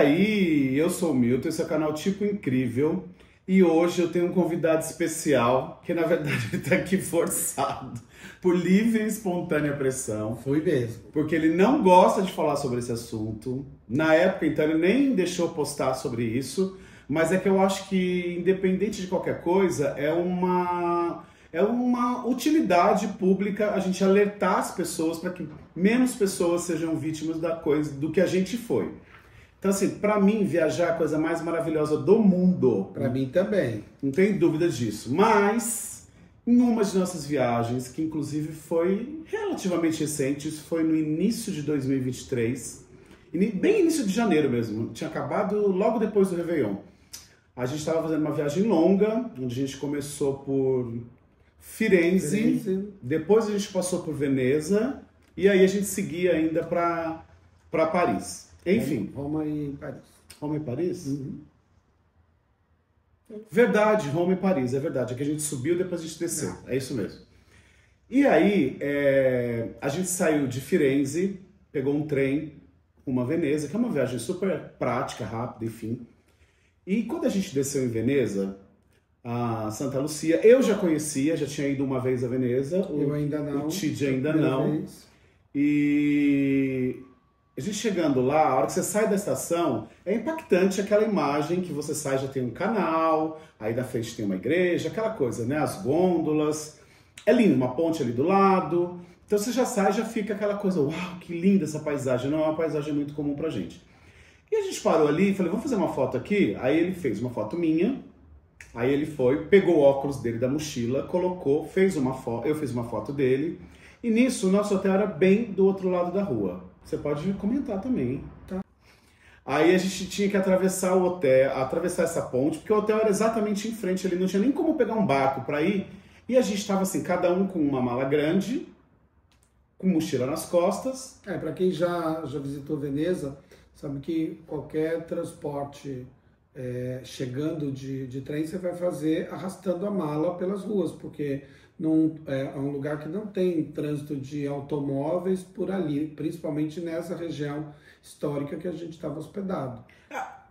aí, eu sou o Milton, esse é o canal Tipo Incrível. E hoje eu tenho um convidado especial, que na verdade ele tá aqui forçado, por livre e espontânea pressão. Foi mesmo. Porque ele não gosta de falar sobre esse assunto. Na época, então, ele nem deixou postar sobre isso. Mas é que eu acho que, independente de qualquer coisa, é uma utilidade pública a gente alertar as pessoas para que menos pessoas sejam vítimas da coisa do que a gente foi. Então, assim, pra mim, viajar é a coisa mais maravilhosa do mundo. Pra mim também. Não tem dúvida disso. Mas, em uma de nossas viagens, que inclusive foi relativamente recente, isso foi no início de 2023, bem início de janeiro mesmo, tinha acabado logo depois do Réveillon. A gente estava fazendo uma viagem longa, onde a gente começou por Firenze, depois a gente passou por Veneza, e aí a gente seguia ainda para Paris. Enfim. Roma e Paris. Roma e Paris? Uhum. Verdade, Roma e Paris, é verdade. É que a gente subiu, depois a gente desceu. É isso mesmo. E aí, a gente saiu de Firenze, pegou um trem, uma Veneza, que é uma viagem super prática, rápida, enfim. E quando a gente desceu em Veneza, a Santa Lucia, eu já conhecia, já tinha ido uma vez a Veneza. Eu ainda não. O Tid ainda não. E a gente chegando lá, a hora que você sai da estação, é impactante aquela imagem que você sai, já tem um canal, aí da frente tem uma igreja, aquela coisa, né? As gôndolas. É lindo, uma ponte ali do lado. Então você já sai, já fica aquela coisa, uau, que linda essa paisagem. Não é uma paisagem muito comum pra gente. E a gente parou ali e falei, vamos fazer uma foto aqui? Aí ele fez uma foto minha, aí ele foi, pegou o óculos dele da mochila, colocou, fez uma foto, eu fiz uma foto dele. E nisso, o nosso hotel era bem do outro lado da rua. Você pode comentar também, hein? Tá. Aí a gente tinha que atravessar o hotel, atravessar essa ponte, porque o hotel era exatamente em frente ali, não tinha nem como pegar um barco para ir. E a gente estava assim, cada um com uma mala grande, com mochila nas costas. Para quem já visitou Veneza, sabe que qualquer transporte chegando de trem, você vai fazer arrastando a mala pelas ruas, porque não, é um lugar que não tem trânsito de automóveis por ali, principalmente nessa região histórica que a gente estava hospedado.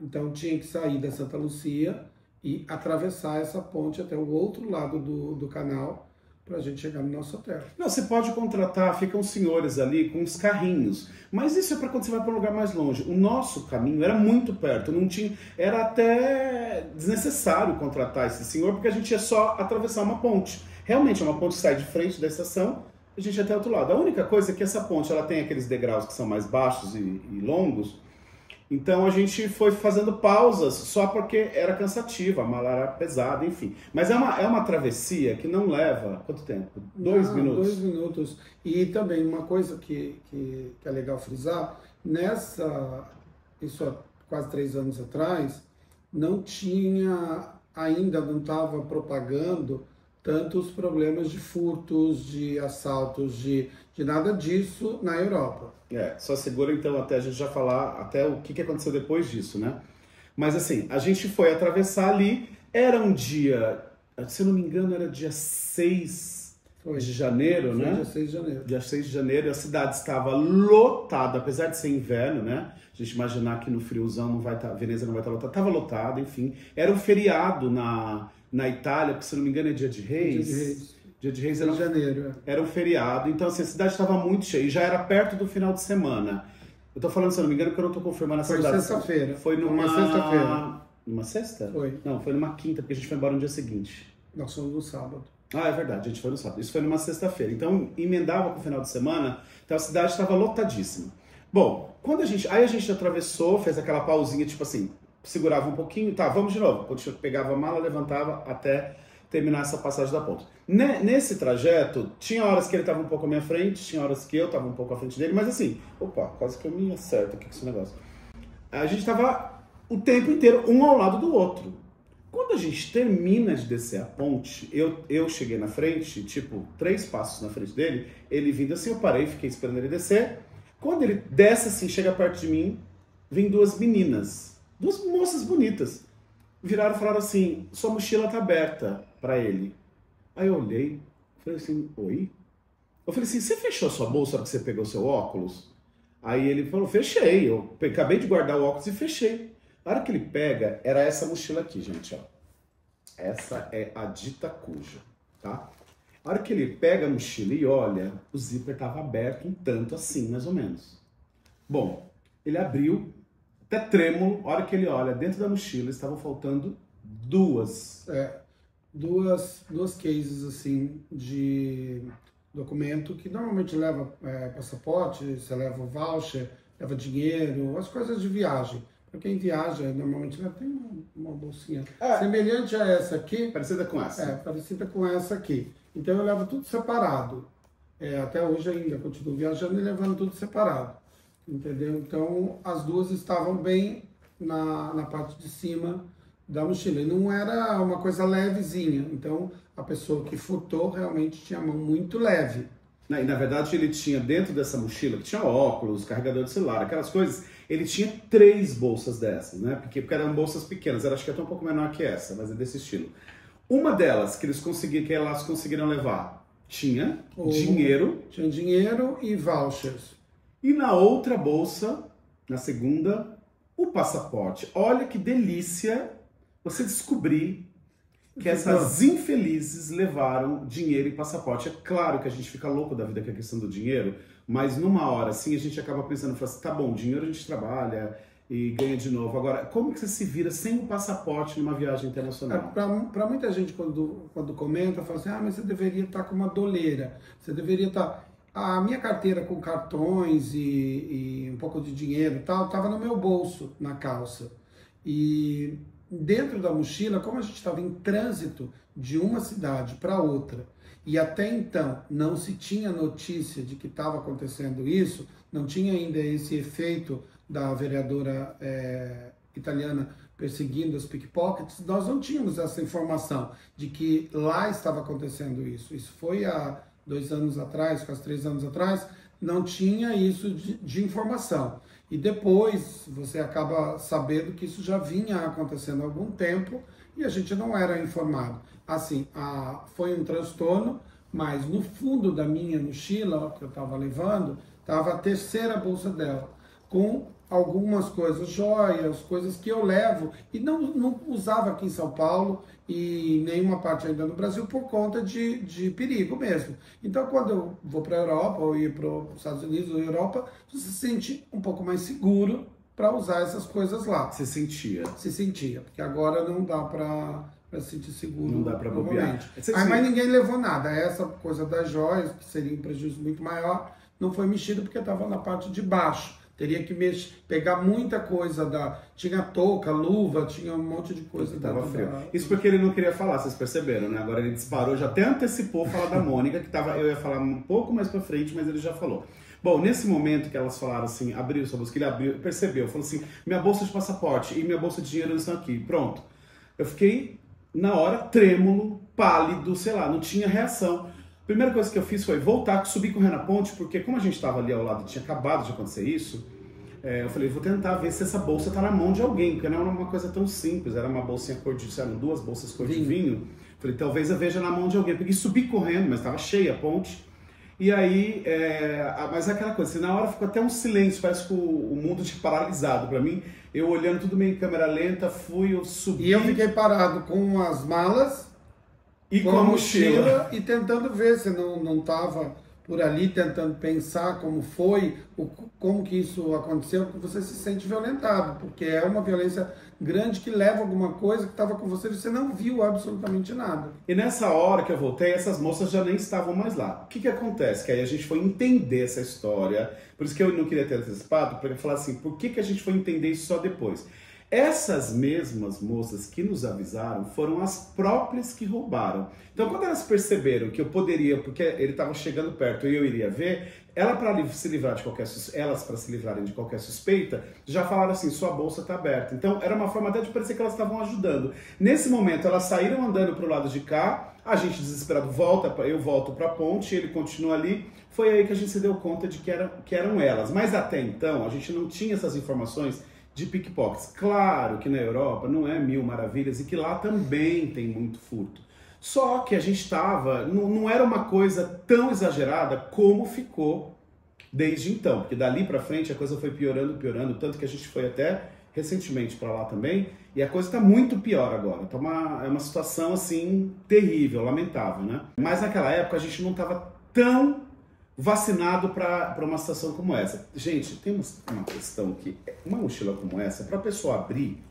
Então tinha que sair da Santa Lucia e atravessar essa ponte até o outro lado do canal para a gente chegar no nosso hotel. Não, você pode contratar, ficam senhores ali com uns carrinhos, mas isso é para quando você vai para um lugar mais longe. O nosso caminho era muito perto, não tinha, era até desnecessário contratar esse senhor, porque a gente ia só atravessar uma ponte. Realmente é uma ponte que sai de frente da estação, a gente ia até o outro lado. A única coisa é que essa ponte ela tem aqueles degraus que são mais baixos e longos, então a gente foi fazendo pausas só porque era cansativa, a mala era pesada, enfim. Mas é uma travessia que não leva... Quanto tempo? 2 minutos? 2 minutos. E também uma coisa que é legal frisar, isso há quase 3 anos atrás, ainda não estava propagando tantos problemas de furtos, de assaltos, de nada disso na Europa. Só segura então até a gente já falar até o que aconteceu depois disso, né? Mas assim, a gente foi atravessar ali, era um dia, se eu não me engano, era dia 6 de janeiro, né? Dia 6 de janeiro. Dia 6 de janeiro, a cidade estava lotada, apesar de ser inverno, né? A gente imaginar que no friozão não vai estar, Veneza não vai estar lotada, estava lotada, enfim. Era um feriado na Itália, porque se eu não me engano é Dia de Reis. Dia de Reis. Dia de Reis era um feriado, então assim, a cidade estava muito cheia, e já era perto do final de semana. Eu tô falando, se eu não me engano, porque eu não tô confirmando essa data. Foi sexta-feira. Foi numa sexta-feira. Numa sexta? Foi. Não, foi numa quinta, porque a gente foi embora no dia seguinte. Nós fomos no sábado. Ah, é verdade, a gente foi no sábado. Isso foi numa sexta-feira. Então, emendava com o final de semana, então a cidade estava lotadíssima. Bom, aí a gente atravessou, fez aquela pausinha, tipo assim, segurava um pouquinho, tá, vamos de novo. Quando pegava a mala, levantava até terminar essa passagem da ponte. Nesse trajeto, tinha horas que ele estava um pouco à minha frente, tinha horas que eu estava um pouco à frente dele, mas assim, opa, quase que eu me acerto aqui com esse negócio. A gente estava o tempo inteiro um ao lado do outro. Quando a gente termina de descer a ponte, eu cheguei na frente, tipo, 3 passos na frente dele, ele vindo assim, eu parei, fiquei esperando ele descer. Quando ele desce assim, chega perto de mim, vem 2 meninas, 2 moças bonitas. Viraram e falaram assim, sua mochila tá aberta pra ele. Aí eu olhei, falei assim, oi? Eu falei assim, você fechou sua bolsa na hora que você pegou seu óculos? Aí ele falou, fechei. Eu acabei de guardar o óculos e fechei. A hora que ele pega, era essa mochila aqui, gente, ó. Essa é a dita cuja, tá? A hora que ele pega a mochila e olha, o zíper estava aberto um tanto assim, mais ou menos. Bom, ele abriu, até trêmulo, a hora que ele olha, dentro da mochila estavam faltando duas cases assim de documento que normalmente leva passaporte, você leva voucher, leva dinheiro, as coisas de viagem. Para quem viaja, normalmente tem uma bolsinha semelhante a essa aqui. Parecida com essa. Parecida com essa aqui. Então eu levo tudo separado. Até hoje ainda continuo viajando e levando tudo separado. Entendeu? Então as duas estavam bem na parte de cima da mochila. E não era uma coisa levezinha. Então a pessoa que furtou realmente tinha a mão muito leve. E na verdade ele tinha dentro dessa mochila, que tinha óculos, carregador de celular, aquelas coisas, ele tinha 3 bolsas dessas, né? Porque eram bolsas pequenas, acho que até um pouco menor que essa, mas é desse estilo. Uma delas que elas conseguiram levar tinha dinheiro. Tinha dinheiro e vouchers. E na outra bolsa, na segunda, o passaporte. Olha que delícia você descobrir que essas infelizes levaram dinheiro e passaporte. É claro que a gente fica louco da vida com a questão do dinheiro, mas numa hora assim a gente acaba pensando, assim, tá bom, dinheiro a gente trabalha e ganha de novo. Agora, como que você se vira sem o passaporte numa viagem internacional? Para muita gente, quando comenta, fala assim, mas você deveria estar com uma doleira, você deveria estar... A minha carteira com cartões e um pouco de dinheiro e tal, estava no meu bolso, na calça. E dentro da mochila, como a gente estava em trânsito de uma cidade para outra, e até então não se tinha notícia de que estava acontecendo isso, não tinha ainda esse efeito da vereadora italiana perseguindo os pickpockets, nós não tínhamos essa informação de que lá estava acontecendo isso. Isso foi há 2 anos atrás, quase 3 anos atrás, não tinha isso de informação. E depois você acaba sabendo que isso já vinha acontecendo há algum tempo e a gente não era informado. Assim, foi um transtorno, mas no fundo da minha mochila, que eu estava levando, estava a 3ª bolsa dela, com algumas coisas, joias, coisas que eu levo e não usava aqui em São Paulo e nenhuma parte ainda no Brasil por conta de perigo mesmo. Então, quando eu vou para a Europa ou ir para os Estados Unidos ou Europa, você se sente um pouco mais seguro para usar essas coisas lá. Se sentia? Se sentia, porque agora não dá para se sentir seguro. Não dá para bobear. Mas ninguém levou nada. Essa coisa das joias, que seria um prejuízo muito maior, não foi mexido porque estava na parte de baixo. Teria que pegar muita coisa tinha touca, luva, tinha um monte de coisa. Tava frio. Isso porque ele não queria falar, vocês perceberam, né? Agora ele disparou, já até antecipou falar da Mônica, que eu ia falar um pouco mais pra frente, mas ele já falou. Bom, nesse momento que elas falaram assim, abriu sua bolsa, que ele abriu, percebeu, falou assim, minha bolsa de passaporte e minha bolsa de dinheiro estão aqui, pronto. Eu fiquei, na hora, trêmulo, pálido, sei lá, não tinha reação. A primeira coisa que eu fiz foi voltar, subir correndo na ponte, porque como a gente estava ali ao lado, tinha acabado de acontecer isso, eu falei, vou tentar ver se essa bolsa está na mão de alguém, porque não era uma coisa tão simples, era uma bolsinha cor de, eram 2 bolsas cor de vinho. Falei, talvez eu veja na mão de alguém. Peguei e subi correndo, mas estava cheia a ponte. E aí, mas é aquela coisa, assim, na hora ficou até um silêncio, parece que o mundo tinha paralisado para mim. Eu olhando tudo meio em câmera lenta, eu subi. E eu fiquei parado com as malas e com a mochila e tentando ver se não estava por ali, tentando pensar como foi, como que isso aconteceu, porque você se sente violentado, porque é uma violência grande que leva alguma coisa que estava com você e você não viu absolutamente nada. E nessa hora que eu voltei, essas moças já nem estavam mais lá. O que acontece? Que aí a gente foi entender essa história, por isso que eu não queria ter antecipado, para falar assim, por que a gente foi entender isso só depois? Essas mesmas moças que nos avisaram foram as próprias que roubaram. Então, quando elas perceberam que eu poderia, porque ele estava chegando perto e eu iria ver, elas para se livrarem de qualquer suspeita, já falaram assim, sua bolsa está aberta. Então, era uma forma até de parecer que elas estavam ajudando. Nesse momento, elas saíram andando para o lado de cá, a gente desesperado eu volto para a ponte, ele continua ali. Foi aí que a gente se deu conta de que eram elas. Mas até então, a gente não tinha essas informações de pickpockets. Claro que na Europa não é mil maravilhas e que lá também tem muito furto. Só que a gente estava, não era uma coisa tão exagerada como ficou desde então, porque dali para frente a coisa foi piorando, piorando, tanto que a gente foi até recentemente para lá também, e a coisa está muito pior agora. Tá é uma situação assim terrível, lamentável, né? Mas naquela época a gente não estava tão vacinado para uma situação como essa. Gente, tem uma questão que uma mochila como essa, para a pessoa abrir,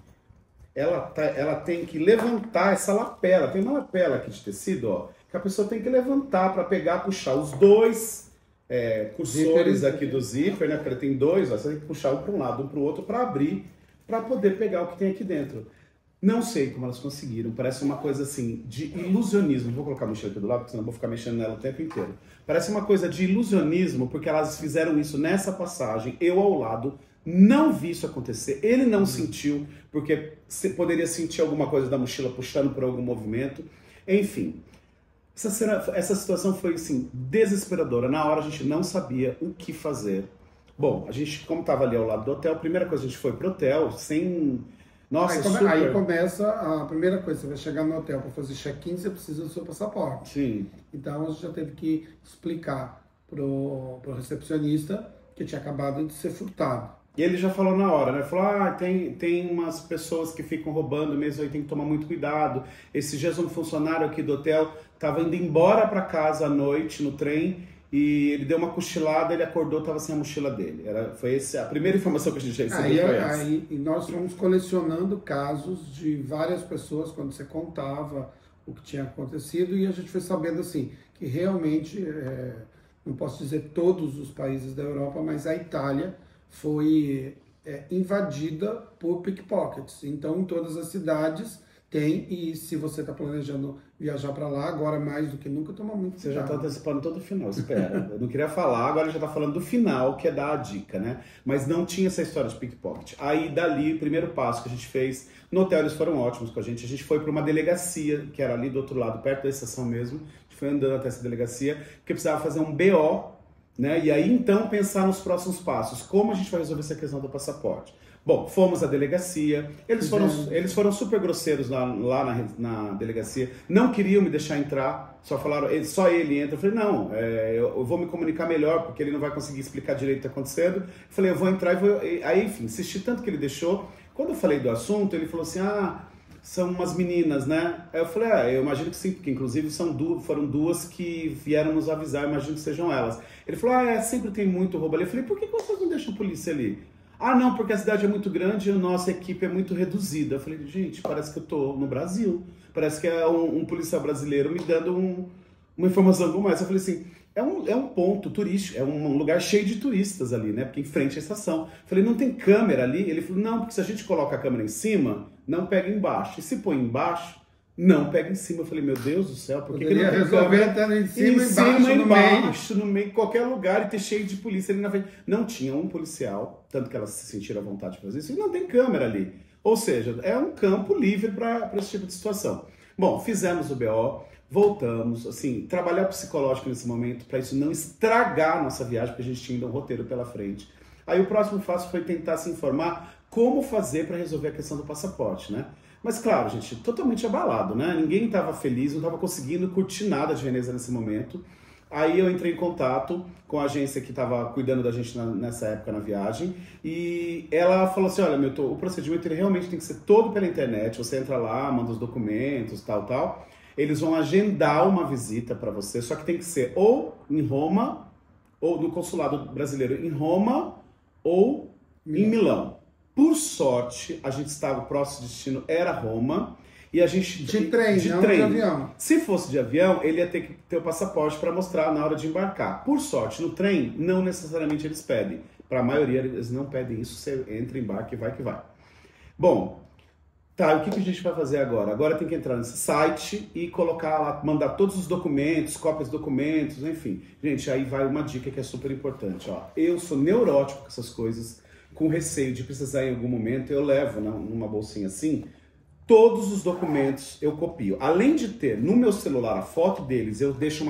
ela tem que levantar essa lapela. Tem uma lapela aqui de tecido, ó, que a pessoa tem que levantar para pegar, puxar os dois cursores aqui do zíper, né? Porque ele tem dois, ó, você tem que puxar um para um lado, um para o outro para abrir, para poder pegar o que tem aqui dentro. Não sei como elas conseguiram, parece uma coisa assim de ilusionismo. Vou colocar a mochila aqui do lado, porque senão eu vou ficar mexendo nela o tempo inteiro. Parece uma coisa de ilusionismo, porque elas fizeram isso nessa passagem, eu ao lado, não vi isso acontecer, ele não sentiu, porque poderia sentir alguma coisa da mochila puxando por algum movimento. Enfim, essa situação foi assim, desesperadora. Na hora a gente não sabia o que fazer. Bom, a gente, como estava ali ao lado do hotel, a primeira coisa a gente foi pro hotel, sem... Nossa, aí começa a primeira coisa, você vai chegar no hotel para fazer check-in, você precisa do seu passaporte. Sim. Então a gente já teve que explicar pro recepcionista que tinha acabado de ser furtado. E ele já falou na hora, né? Falou, tem umas pessoas que ficam roubando mesmo, aí tem que tomar muito cuidado. Esses dias um funcionário aqui do hotel estava indo embora para casa à noite no trem, e ele deu uma cochilada, ele acordou, estava sem a mochila dele. Foi a primeira informação que a gente recebeu. E nós fomos colecionando casos de várias pessoas quando você contava o que tinha acontecido, e a gente foi sabendo assim que realmente, não posso dizer todos os países da Europa, mas a Itália foi invadida por pickpockets. Então, em todas as cidades tem, e se você está planejando viajar para lá, agora mais do que nunca, toma muito cuidado. Você já está antecipando todo o final, espera. Eu não queria falar, agora já está falando do final, que é dar a dica, né? Mas não tinha essa história de pickpocket. Aí, dali, o primeiro passo que a gente fez, no hotel eles foram ótimos com a gente foi para uma delegacia, que era ali do outro lado, perto da estação mesmo. A gente foi andando até essa delegacia, porque precisava fazer um BO, né? E aí, então, pensar nos próximos passos. Como a gente vai resolver essa questão do passaporte? Bom, fomos à delegacia, eles foram super grosseiros lá na delegacia, não queriam me deixar entrar, só falaram, só ele entra. Eu falei, não, eu vou me comunicar melhor, porque ele não vai conseguir explicar direito o que está acontecendo. Eu falei, eu vou entrar e vou... Aí, enfim, insisti tanto que ele deixou. Quando eu falei do assunto, ele falou assim, são umas meninas, né? Aí eu falei, eu imagino que sim, porque inclusive foram duas que vieram nos avisar, eu imagino que sejam elas. Ele falou, sempre tem muito roubo ali. Eu falei, por que vocês não deixam a polícia ali? Não, porque a cidade é muito grande e a nossa equipe é muito reduzida. Eu falei, gente, parece que eu tô no Brasil. Parece que é um policial brasileiro me dando uma informação como essa. Eu falei assim, é um ponto turístico, é um lugar cheio de turistas ali, né? Porque em frente à estação. Eu falei, não tem câmera ali? Ele falou, não, porque se a gente coloca a câmera em cima, não pega embaixo. E se põe embaixo, não pega em cima. Eu falei, meu Deus do céu, por que não tem câmera? Até em cima, embaixo, no meio, qualquer lugar, e ter cheio de polícia ali na frente. Não tinha um policial, tanto que elas se sentiram à vontade de fazer isso, e não tem câmera ali. Ou seja, é um campo livre para esse tipo de situação. Bom, fizemos o BO, voltamos, assim, trabalhar psicológico nesse momento, para isso não estragar a nossa viagem, porque a gente tinha ainda um roteiro pela frente. Aí o próximo passo foi tentar se informar como fazer para resolver a questão do passaporte, né? Mas claro, gente, totalmente abalado, né? Ninguém estava feliz, não estava conseguindo curtir nada de Veneza nesse momento. Aí eu entrei em contato com a agência que estava cuidando da gente nessa época na viagem, e ela falou assim, olha, o procedimento ele realmente tem que ser todo pela internet, você entra lá, manda os documentos, tal. Eles vão agendar uma visita para você, só que tem que ser ou em Roma, ou no consulado brasileiro em Roma, ou em Milão. Por sorte, a gente estava, o próximo destino era Roma, e a gente... De trem. De avião. Se fosse de avião, ele ia ter que ter o passaporte para mostrar na hora de embarcar. Por sorte, no trem, não necessariamente eles pedem. Para a maioria, eles não pedem isso, você entra, embarca e vai que vai. Bom, tá, o que a gente vai fazer agora? Agora tem que entrar nesse site e colocar lá, mandar todos os documentos, cópias de documentos, enfim. Gente, aí vai uma dica que é super importante, ó. Eu sou neurótico com essas coisas, com receio de precisar em algum momento, eu levo numa bolsinha assim, todos os documentos eu copio. Além de ter no meu celular a foto deles, eu deixo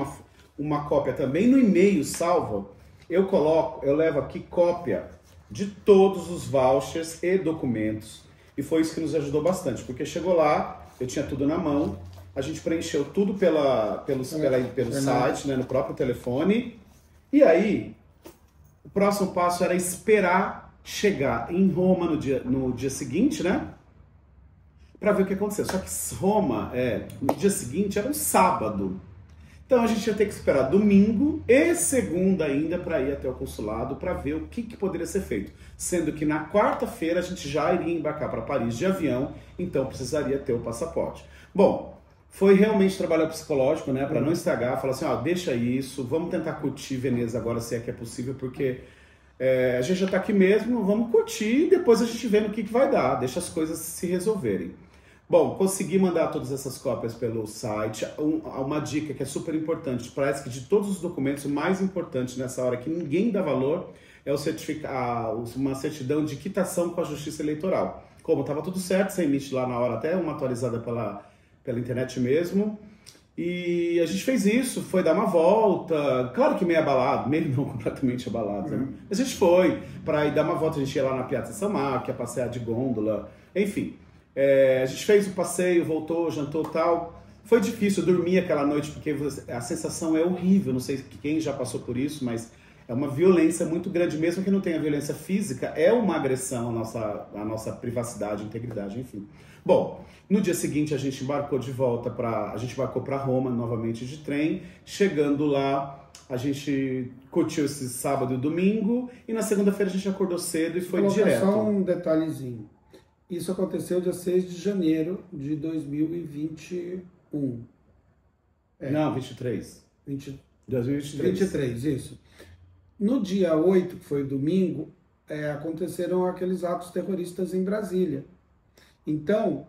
uma cópia também no e-mail salva, eu levo aqui cópia de todos os vouchers e documentos. E foi isso que nos ajudou bastante, porque chegou lá, eu tinha tudo na mão, a gente preencheu tudo pelo site, né, no próprio telefone, e aí... O próximo passo era esperar chegar em Roma no dia seguinte, né? Para ver o que aconteceu. Só que Roma, no dia seguinte, era um sábado. Então a gente ia ter que esperar domingo e segunda ainda para ir até o consulado para ver o que poderia ser feito. Sendo que na quarta-feira a gente já iria embarcar para Paris de avião, então precisaria ter o passaporte. Bom, foi realmente trabalho psicológico, né? Para não estragar, falar assim, deixa isso, vamos tentar curtir Veneza agora se é que é possível, porque a gente já está aqui mesmo, vamos curtir e depois a gente vê no que vai dar, deixa as coisas se resolverem. Bom, consegui mandar todas essas cópias pelo site. Uma dica que é super importante, parece que de todos os documentos, o mais importante nessa hora que ninguém dá valor é uma certidão de quitação com a Justiça Eleitoral. Como estava tudo certo, você emite lá na hora até uma atualizada pela internet mesmo. E a gente fez isso, foi dar uma volta, claro que meio abalado, meio não completamente abalado, né? A gente foi para ir dar uma volta, a gente ia lá na Piazza San Marco, ia passear de gôndola, enfim. A gente fez o passeio, voltou, jantou e tal. Foi difícil dormir aquela noite, porque a sensação é horrível. Não sei quem já passou por isso, mas é uma violência muito grande. Mesmo que não tenha violência física, é uma agressão à nossa privacidade, integridade, enfim. Bom, no dia seguinte a gente embarcou de volta a gente embarcou para Roma novamente de trem. Chegando lá, a gente curtiu esse sábado e domingo. E na segunda-feira a gente acordou cedo e foi direto. Só um detalhezinho. Isso aconteceu dia 6 de janeiro de 2021. Não, 23. 2023. 23, isso. No dia 8, que foi domingo, aconteceram aqueles atos terroristas em Brasília. Então,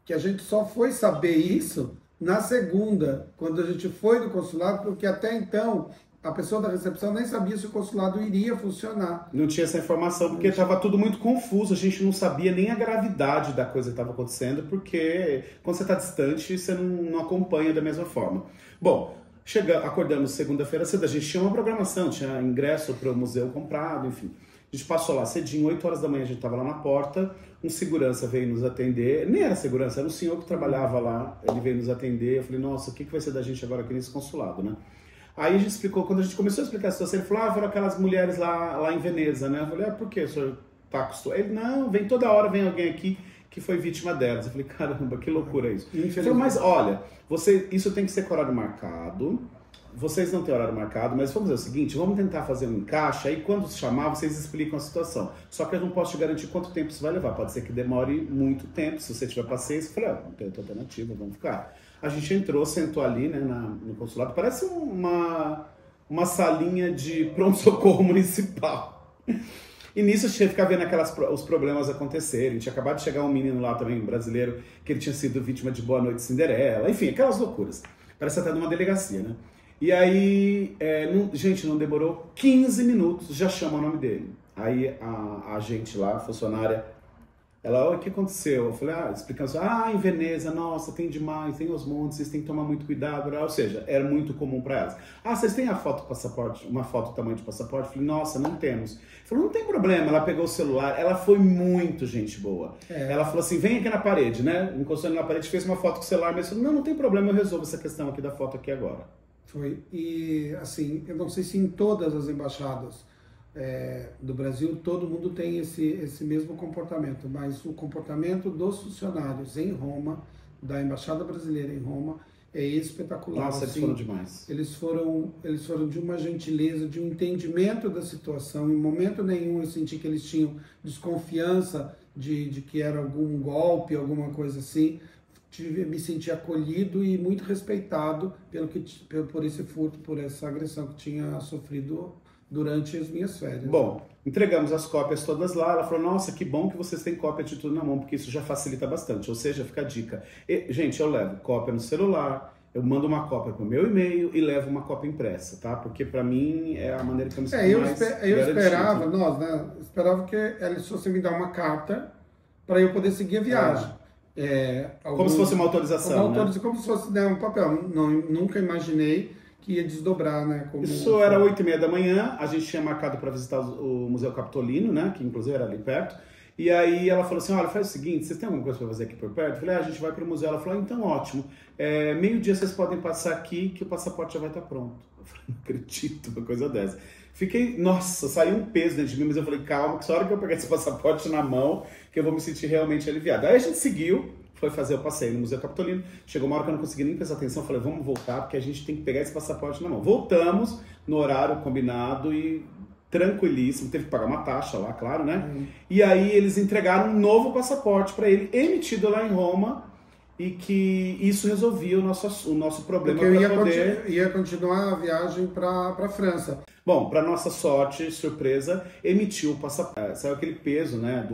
que a gente só foi saber isso na segunda, quando a gente foi no consulado, porque até então a pessoa da recepção nem sabia se o consulado iria funcionar. Não tinha essa informação, porque estava tudo muito confuso, a gente não sabia nem a gravidade da coisa que estava acontecendo, porque quando você está distante, você não acompanha da mesma forma. Bom, acordamos segunda-feira cedo, a gente tinha uma programação, tinha ingresso para o museu comprado, enfim. A gente passou lá cedinho, 8 horas da manhã a gente estava lá na porta, um segurança veio nos atender, nem era segurança, era um senhor que trabalhava lá, ele veio nos atender, eu falei, nossa, o que vai ser da gente agora aqui nesse consulado, né? Aí a gente explicou, quando a gente começou a explicar a situação, ele falou, foram aquelas mulheres lá em Veneza, né? Eu falei, por que o senhor tá acostumado? Ele, não, toda hora vem alguém aqui que foi vítima delas. Eu falei, caramba, que loucura isso. Ele falou, mas olha, isso tem que ser com horário marcado, vocês não têm horário marcado, mas vamos fazer o seguinte, vamos tentar fazer um encaixe, aí quando chamar, vocês explicam a situação. Só que eu não posso te garantir quanto tempo isso vai levar, pode ser que demore muito tempo, se você tiver paciência. Eu falei, não tem outra alternativa, vamos ficar. A gente entrou, sentou ali, né, no consulado, parece uma salinha de pronto-socorro municipal. E nisso a gente ia ficar vendo os problemas acontecerem. Tinha acabado de chegar um menino lá também, um brasileiro, que ele tinha sido vítima de Boa Noite Cinderela, enfim, aquelas loucuras. Parece até de uma delegacia, né? E aí, gente, não demorou 15 minutos, já chama o nome dele. Aí a gente lá, a funcionária, ela, o que aconteceu? Eu falei, explicando assim, em Veneza, nossa, tem demais, tem os montes, vocês têm que tomar muito cuidado. Ou seja, era muito comum para elas. Vocês têm a foto do passaporte, uma foto do tamanho de passaporte? Eu falei, nossa, não temos. Falou, não tem problema, ela pegou o celular, ela foi muito gente boa. Ela falou assim, vem aqui na parede, né? Encostando na parede, fez uma foto com o celular, mas falou, não tem problema, eu resolvo essa questão aqui da foto aqui agora. Foi, e assim, eu não sei se em todas as embaixadas do Brasil todo mundo tem esse mesmo comportamento, mas o comportamento dos funcionários em Roma, da Embaixada Brasileira em Roma, é espetacular. Nossa, assim, eles foram demais. Eles foram de uma gentileza, de um entendimento da situação. Em momento nenhum eu senti que eles tinham desconfiança de que era algum golpe, alguma coisa assim. Me senti acolhido e muito respeitado por esse furto, por essa agressão que tinha sofrido durante as minhas férias. Bom, entregamos as cópias todas lá, ela falou, nossa, que bom que vocês têm cópia de tudo na mão, porque isso já facilita bastante, ou seja, fica a dica. Gente, eu levo cópia no celular, eu mando uma cópia pro meu e-mail e levo uma cópia impressa, tá? Porque pra mim é a maneira que eu me sinto mais esperava que eles fossem me dar uma carta para eu poder seguir a viagem. Como se fosse uma autorização, né? Como se fosse um papel. Nunca imaginei que ia desdobrar, né? Isso era 8h30 da manhã, a gente tinha marcado para visitar o Museu Capitolino, né? Que inclusive era ali perto. E aí ela falou assim, olha, faz o seguinte, vocês têm alguma coisa para fazer aqui por perto? Eu falei, a gente vai para o museu. Ela falou, então ótimo, meio-dia vocês podem passar aqui que o passaporte já vai estar pronto. Eu Não acredito uma coisa dessa. Fiquei, nossa, saiu um peso dentro de mim, mas eu falei, calma, que só a hora que eu pegar esse passaporte na mão, que eu vou me sentir realmente aliviado. Aí a gente seguiu, foi fazer o passeio no Museu Capitolino. Chegou uma hora que eu não consegui nem prestar atenção, falei, vamos voltar, porque a gente tem que pegar esse passaporte na mão. Voltamos no horário combinado e tranquilíssimo, teve que pagar uma taxa lá, claro, né? E aí eles entregaram um novo passaporte para ele, emitido lá em Roma, e que isso resolvia o nosso problema. Porque eu ia continuar a viagem para a França. Bom, para nossa sorte, surpresa, emitiu o passaporte. Saiu aquele peso, né,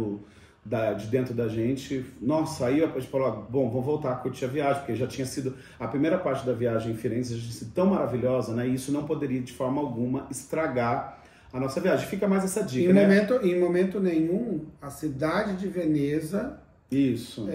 de dentro da gente. Nossa, aí a gente falou, bom, vamos voltar a curtir a viagem, porque já tinha sido a primeira parte da viagem em Firenze, já tinha sido tão maravilhosa, né, e isso não poderia de forma alguma estragar a nossa viagem. Fica mais essa dica, Em momento nenhum, a cidade de Veneza... Isso.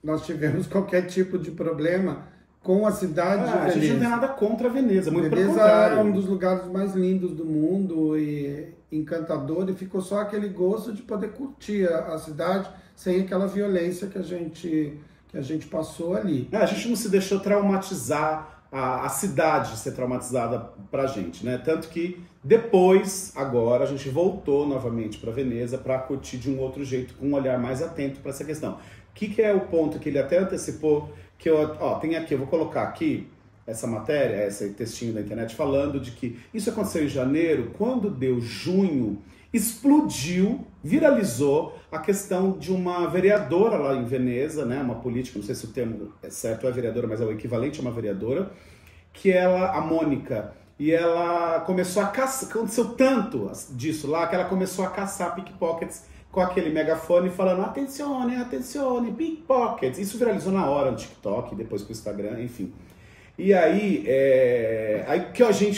Nós tivemos qualquer tipo de problema com a cidade de Veneza. A gente não tem nada contra a Veneza, muito pelo Veneza contrário. é um dos lugares mais lindos do mundo e encantador, e ficou só aquele gosto de poder curtir a cidade sem aquela violência que a gente passou ali. A gente não se deixou traumatizar, a cidade ser traumatizada pra gente, né? Tanto que depois, agora, a gente voltou novamente para Veneza para curtir de um outro jeito, com um olhar mais atento para essa questão. O que é o ponto que ele até antecipou, que tem aqui, eu vou colocar aqui essa matéria, esse textinho da internet, falando de que isso aconteceu em janeiro, quando deu junho, explodiu, viralizou a questão de uma vereadora lá em Veneza, né, uma política, não sei se o termo é certo, é vereadora, mas é o equivalente a uma vereadora, que a Mônica, e ela começou a caçar, aconteceu tanto disso lá, que ela começou a caçar pickpockets com aquele megafone falando atencione, atencione, pickpockets. Isso viralizou na hora no TikTok, depois pro Instagram, enfim. E aí,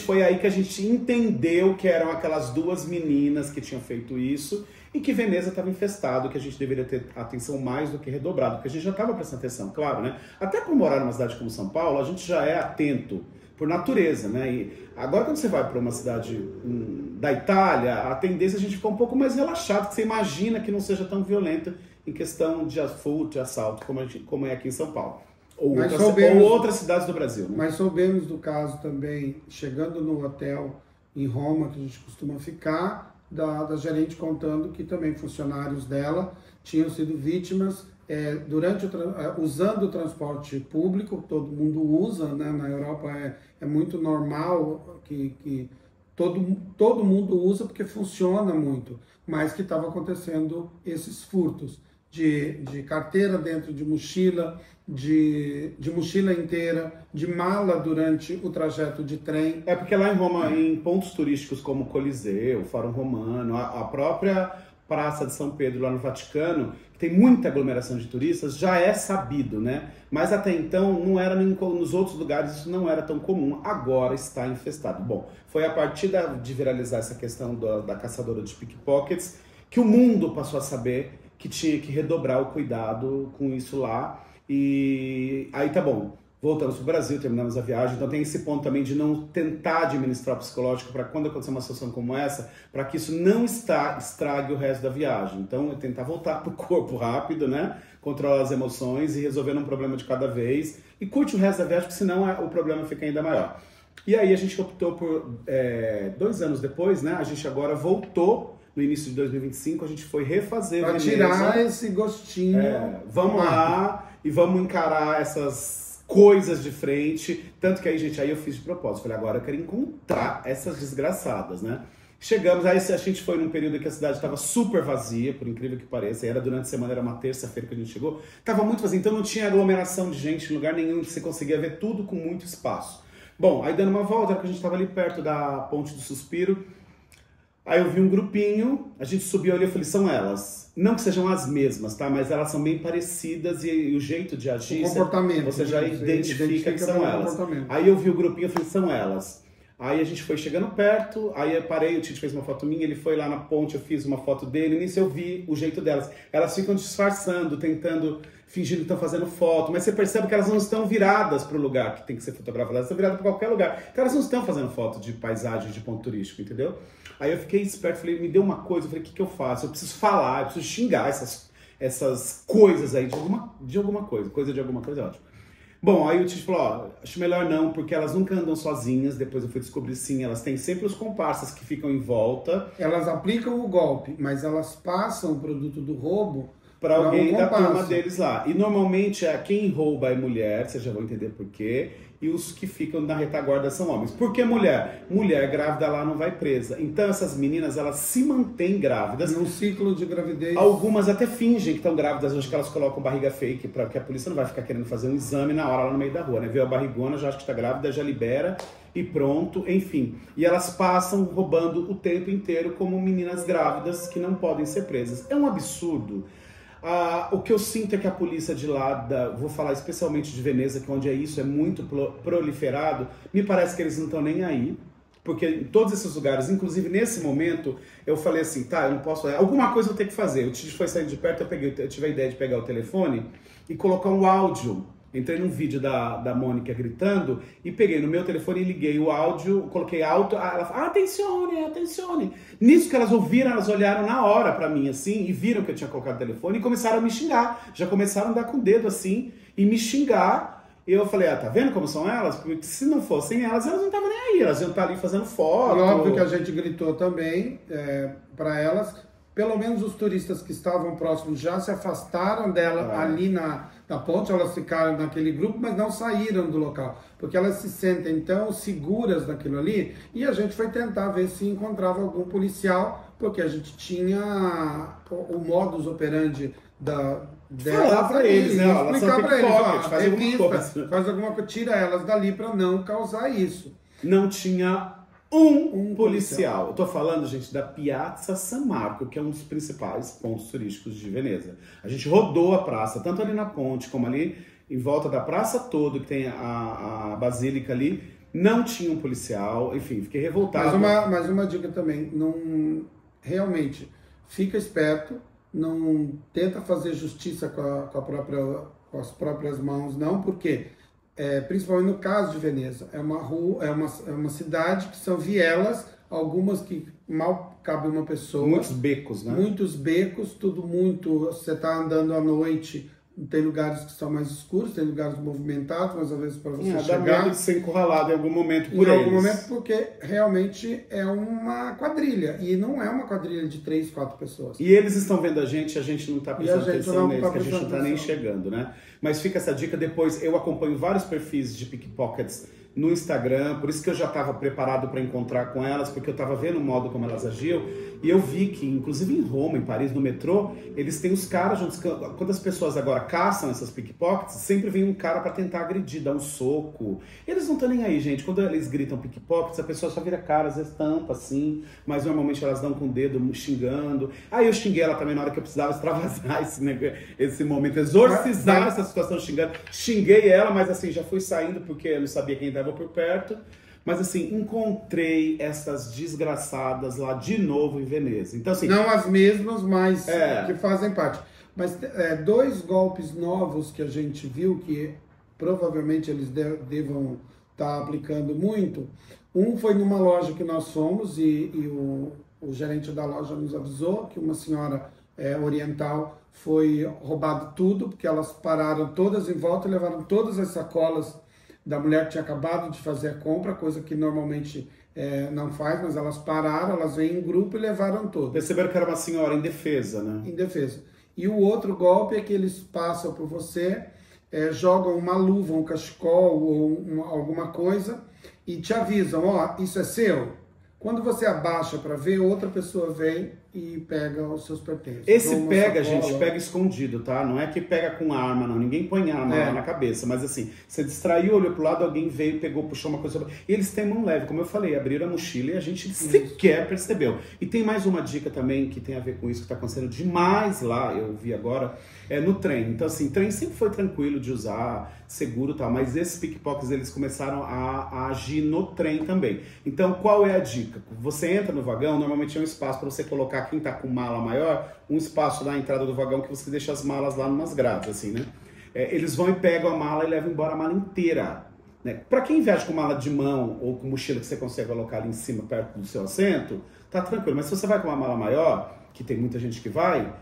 foi aí que a gente entendeu que eram aquelas duas meninas que tinham feito isso e que Veneza estava infestado, que a gente deveria ter atenção mais do que redobrado, porque a gente já estava prestando atenção, claro, né? Até por morar numa cidade como São Paulo, a gente já é atento por natureza, né? E agora quando você vai para uma cidade da Itália, a tendência é a gente ficar um pouco mais relaxado, que você imagina que não seja tão violenta em questão de furto, de assalto, como é aqui em São Paulo. Ou outras cidades do Brasil. Né? Mas soubemos do caso também, chegando no hotel em Roma, que a gente costuma ficar, da gerente contando que também funcionários dela tinham sido vítimas usando o transporte público. Todo mundo usa, né? Na Europa é muito normal que todo mundo usa porque funciona muito, mas que estava acontecendo esses furtos de carteira dentro de mochila, de mochila inteira, de mala durante o trajeto de trem. É porque lá em Roma, em pontos turísticos como o Coliseu, o Fórum Romano, a própria Praça de São Pedro lá no Vaticano, que tem muita aglomeração de turistas, já é sabido, né? Mas até então, não era nos outros lugares, isso não era tão comum. Agora está infestado. Bom, foi a partir de viralizar essa questão da caçadora de pickpockets que o mundo passou a saber que tinha que redobrar o cuidado com isso lá. E aí tá bom, voltamos para o Brasil, terminamos a viagem, então tem esse ponto também de não tentar administrar o psicológico para quando acontecer uma situação como essa, para que isso não estrague o resto da viagem. Então é tentar voltar pro corpo rápido, né? Controlar as emoções e resolver um problema de cada vez e curte o resto da viagem, porque senão o problema fica ainda maior. E aí a gente optou por, 2 anos depois, né? A gente agora voltou. No início de 2025, a gente foi refazer Veneza. Para tirar esse gostinho. Vamos lá e vamos encarar essas coisas de frente. Tanto que aí, gente, aí eu fiz de propósito. Falei, agora eu quero encontrar essas desgraçadas, né? Chegamos, aí a gente foi num período em que a cidade estava super vazia, por incrível que pareça. Era durante a semana, era uma terça-feira que a gente chegou. Tava muito vazio, então não tinha aglomeração de gente em lugar nenhum. Você conseguia ver tudo com muito espaço. Bom, aí dando uma volta, era que a gente estava ali perto da Ponte do Suspiro. Aí eu vi um grupinho, a gente subiu ali e falei, são elas. Não que sejam as mesmas, tá? Mas elas são bem parecidas e o jeito de agir, você já identifica que são elas. Aí eu vi o grupinho e falei, são elas. Aí a gente foi chegando perto, aí eu parei, o Tite fez uma foto minha, ele foi lá na ponte, eu fiz uma foto dele, e nisso eu vi o jeito delas. Elas ficam disfarçando, tentando, fingindo que estão fazendo foto, mas você percebe que elas não estão viradas para o lugar que tem que ser fotografado, elas estão viradas para qualquer lugar. Então elas não estão fazendo foto de paisagem, de ponto turístico, entendeu? Aí eu fiquei esperto, falei, me deu uma coisa, eu falei, o que eu faço? Eu preciso falar, eu preciso xingar essas coisas aí de alguma coisa. Coisa de alguma coisa é ótimo. Bom, aí o Tite falou, ó, acho melhor não, porque elas nunca andam sozinhas, depois eu fui descobrir sim, elas têm sempre os comparsas que ficam em volta. Elas aplicam o golpe, mas elas passam o produto do roubo Para alguém um da comparsa. turma deles lá. E normalmente quem rouba é mulher, vocês já vão entender por quê. E os que ficam na retaguarda são homens. Por que mulher? Mulher grávida lá não vai presa. Então essas meninas, elas se mantêm grávidas. Num ciclo de gravidez. Algumas até fingem que estão grávidas, hoje que elas colocam barriga fake, porque a polícia não vai ficar querendo fazer um exame na hora lá no meio da rua, né? Viu a barrigona, já acha que está grávida, já libera e pronto, enfim. E elas passam roubando o tempo inteiro como meninas grávidas que não podem ser presas. É um absurdo. O que eu sinto é que a polícia de lá, vou falar especialmente de Veneza, que onde isso é muito proliferado, me parece que eles não estão nem aí, porque em todos esses lugares, inclusive nesse momento, eu falei assim, tá, eu não posso, alguma coisa eu tenho que fazer. O Tite foi sair de perto, eu tive a ideia de pegar o telefone e colocar um áudio. Entrei num vídeo da Mônica gritando e peguei no meu telefone e liguei o áudio, coloquei alto, ela falou, atencione, atencione. Nisso que elas ouviram, elas olharam na hora pra mim assim e viram que eu tinha colocado o telefone e começaram a me xingar. Já começaram a andar com o dedo assim e me xingar. E eu falei, tá vendo como são elas? Porque se não fossem elas, elas não estavam nem aí, elas iam estar ali fazendo foto. E óbvio que a gente gritou também para elas. Pelo menos os turistas que estavam próximos já se afastaram dela ali na ponte, elas ficaram naquele grupo, mas não saíram do local, porque elas se sentem tão seguras naquilo ali, e a gente foi tentar ver se encontrava algum policial, porque a gente tinha o modus operandi dela. Falar pra eles, né? Elas são explicar para eles, pickpocket, faz alguma coisa. faz alguma coisa, tira elas dali para não causar isso. Não tinha um policial. Eu tô falando, gente, da Piazza San Marco, que é um dos principais pontos turísticos de Veneza. A gente rodou a praça, tanto ali na ponte, como ali em volta da praça toda, que tem a basílica ali. Não tinha um policial, enfim, fiquei revoltado. Mas uma dica também, não, realmente, fica esperto, não tenta fazer justiça com as próprias mãos, não, porque... principalmente no caso de Veneza, é uma cidade que são vielas, algumas que mal cabe uma pessoa. Muitos becos, né? Muitos becos, tudo muito... Você está andando à noite, tem lugares que são mais escuros, tem lugares movimentados, mas às vezes para você chegar... Dá medo de ser encurralado em algum momento por eles. Em algum eles. momento, porque realmente é uma quadrilha, e não é uma quadrilha de 3, 4 pessoas. E eles estão vendo a gente não está prestando atenção neles, que a gente não está nem chegando, né? Mas fica essa dica depois, eu acompanho vários perfis de pickpockets no Instagram, por isso que eu já estava preparado para encontrar com elas, porque eu estava vendo o modo como elas agiam, e eu vi que, inclusive em Roma, em Paris, no metrô, eles têm os caras juntos. Quando as pessoas agora caçam essas pickpockets, sempre vem um cara para tentar agredir, dar um soco. Eles não estão nem aí, gente. Quando eles gritam pickpockets, a pessoa só vira cara, às vezes tampa assim, mas normalmente elas dão com o dedo xingando. Aí eu xinguei ela também na hora que eu precisava extravasar esse momento, exorcizar essa situação xingando. Xinguei ela, mas assim, já fui saindo porque eu não sabia quem estava por perto. Mas assim, encontrei essas desgraçadas lá de novo em Veneza. Então, assim, não as mesmas, mas que fazem parte. Mas 2 golpes novos que a gente viu, que provavelmente eles devam estar aplicando muito. Um foi numa loja que nós fomos e o gerente da loja nos avisou que uma senhora oriental foi roubado tudo, porque elas pararam todas em volta e levaram todas as sacolas da mulher que tinha acabado de fazer a compra, coisa que normalmente não faz, mas elas pararam, elas vêm em grupo e levaram tudo. Perceberam que era uma senhora indefesa, né? Indefesa. E o outro golpe é que eles passam por você, jogam uma luva, um cachecol ou alguma coisa e te avisam, ó, isso é seu. Quando você abaixa para ver, outra pessoa vem e pega os seus pertences. Esse pega, gente, pega escondido, tá? Não é que pega com arma, não. Ninguém põe arma lá na cabeça. Mas assim, você distraiu, olhou pro lado, alguém veio, pegou, puxou uma coisa. E eles têm mão leve, como eu falei, abriram a mochila e a gente sequer percebeu. E tem mais uma dica também que tem a ver com isso que tá acontecendo demais lá, eu vi agora, no trem. Então assim, trem sempre foi tranquilo de usar, seguro e tal, mas esses pickpockets, eles começaram a agir no trem também. Então qual é a dica? Você entra no vagão, normalmente é um espaço para você colocar quem tá com mala maior, um espaço na entrada do vagão que você deixa as malas lá numas grades, assim, né? Eles vão e pegam a mala e levam embora a mala inteira, né? Para quem viaja com mala de mão ou com mochila que você consegue colocar ali em cima, perto do seu assento, tá tranquilo. Mas se você vai com uma mala maior, que tem muita gente que vai,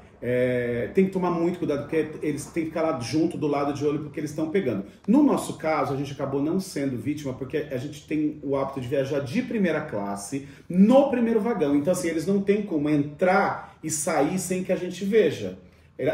tem que tomar muito cuidado, porque eles têm que ficar lá junto, do lado de olho, porque eles estão pegando. No nosso caso, a gente acabou não sendo vítima, porque a gente tem o hábito de viajar de primeira classe no primeiro vagão. Então, assim, eles não têm como entrar e sair sem que a gente veja.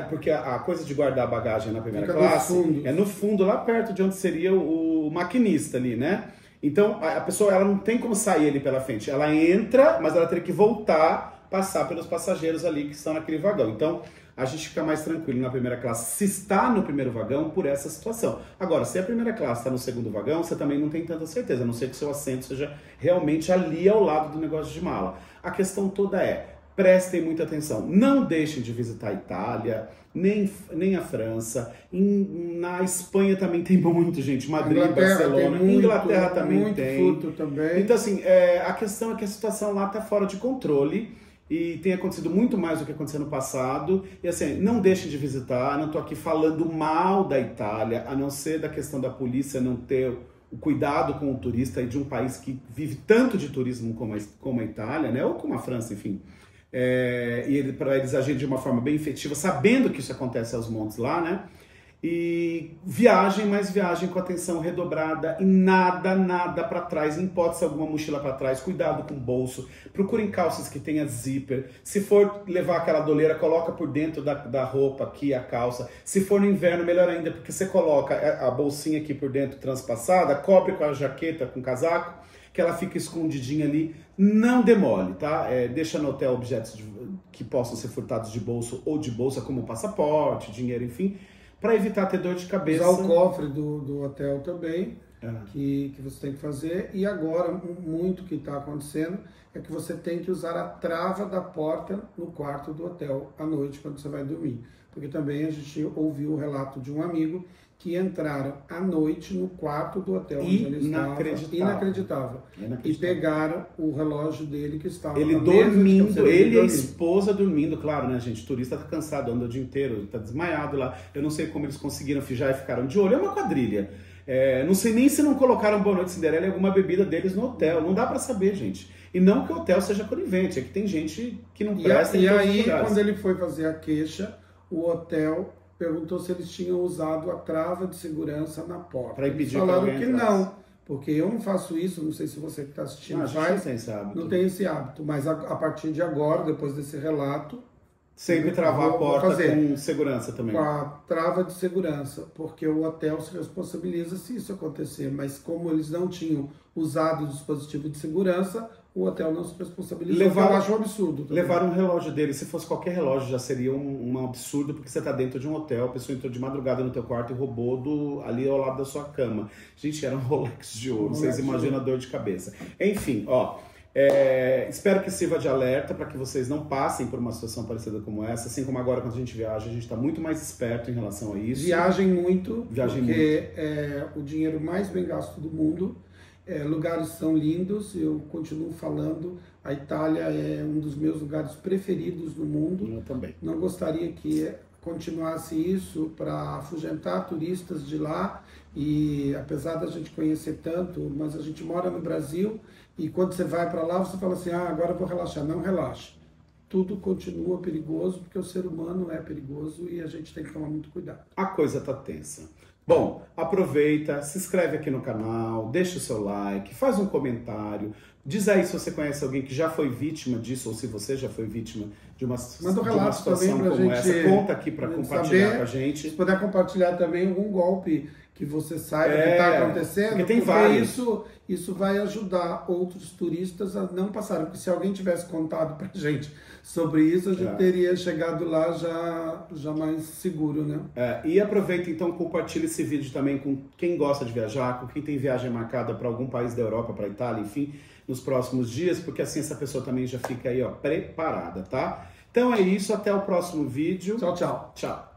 Porque a coisa de guardar a bagagem na primeira classe é no fundo, lá perto de onde seria o maquinista ali, né? Então, a pessoa ela não tem como sair ali pela frente. Ela entra, mas ela teria que voltar, passar pelos passageiros ali que estão naquele vagão. Então, a gente fica mais tranquilo na primeira classe se está no primeiro vagão por essa situação. Agora, se a primeira classe está no segundo vagão, você também não tem tanta certeza, a não ser que o seu assento seja realmente ali ao lado do negócio de mala. A questão toda é, prestem muita atenção, não deixem de visitar a Itália, nem a França, na Espanha também tem muito, gente, Madrid, Barcelona, Inglaterra também tem. Também. Então assim, a questão é que a situação lá está fora de controle e tem acontecido muito mais do que aconteceu no passado, e assim, não deixem de visitar, não estou aqui falando mal da Itália, a não ser da questão da polícia não ter o cuidado com o turista e de um país que vive tanto de turismo como a Itália, né, ou como a França, enfim. Para eles agirem de uma forma bem efetiva, sabendo que isso acontece aos montes lá, né? E viagem, mas viagem com atenção redobrada e nada para trás, em hipótese alguma mochila para trás, cuidado com o bolso, procurem calças que tenha zíper, se for levar aquela doleira, coloca por dentro da roupa aqui a calça, se for no inverno, melhor ainda, porque você coloca a bolsinha aqui por dentro transpassada, cobre com a jaqueta, com o casaco, que ela fica escondidinha ali, não demole, tá? Deixa no hotel objetos que possam ser furtados de bolso ou de bolsa, como passaporte, dinheiro, enfim, para evitar ter dor de cabeça. Usar o cofre do hotel também, que você tem que fazer. E agora, muito que está acontecendo é que você tem que usar a trava da porta no quarto do hotel à noite, quando você vai dormir. Porque também a gente ouviu o relato de um amigo que entraram à noite no quarto do hotel onde ele estava, inacreditável, e pegaram o relógio dele que estava ele dormindo, ele e a esposa dormindo, claro, né, gente, o turista tá cansado, anda o dia inteiro, tá desmaiado lá, eu não sei como eles conseguiram fijar e ficaram de olho, é uma quadrilha, não sei nem se não colocaram Boa Noite Cinderela e alguma bebida deles no hotel, não dá pra saber, gente, e não que o hotel seja conivente, é que tem gente que não presta. E aí, quando ele foi fazer a queixa, o hotel perguntou se eles tinham usado a trava de segurança na porta. Para impedir. Eles falaram que não, porque eu não faço isso, não sei se você que está assistindo faz, não tem esse hábito, mas a partir de agora, depois desse relato, sempre travar a porta com segurança também. Com a trava de segurança, porque o hotel se responsabiliza se isso acontecer, mas como eles não tinham usado o dispositivo de segurança, o hotel não se responsabilizou, eu acho um absurdo. Também. Levar um relógio dele, se fosse qualquer relógio já seria um absurdo, porque você está dentro de um hotel, a pessoa entrou de madrugada no teu quarto e roubou ali ao lado da sua cama. Gente, era um Rolex de ouro, vocês imaginam a dor de cabeça. Enfim, ó, espero que sirva de alerta para que vocês não passem por uma situação parecida como essa, assim como agora quando a gente viaja, a gente está muito mais esperto em relação a isso. Viajem muito, porque é o dinheiro mais bem gasto do mundo. Lugares são lindos, eu continuo falando, a Itália é um dos meus lugares preferidos no mundo. Eu também. Não gostaria que continuasse isso para afugentar turistas de lá, e apesar da gente conhecer tanto, mas a gente mora no Brasil, e quando você vai para lá, você fala assim, agora eu vou relaxar. Não relaxe. Tudo continua perigoso, porque o ser humano é perigoso e a gente tem que tomar muito cuidado. A coisa tá tensa. Bom, aproveita, se inscreve aqui no canal, deixa o seu like, faz um comentário, diz aí se você conhece alguém que já foi vítima disso, ou se você já foi vítima de uma situação como essa, conta aqui para compartilhar com a gente. Se puder compartilhar também algum golpe que você saiba que está acontecendo, porque tem vários. Isso vai ajudar outros turistas a não passarem, porque se alguém tivesse contado pra gente sobre isso, a gente teria chegado lá já mais seguro, né? E aproveita então, compartilha esse vídeo também com quem gosta de viajar, com quem tem viagem marcada para algum país da Europa, para Itália, enfim, nos próximos dias, porque assim essa pessoa também já fica aí, ó, preparada, tá? Então é isso, até o próximo vídeo. Tchau, tchau. Tchau.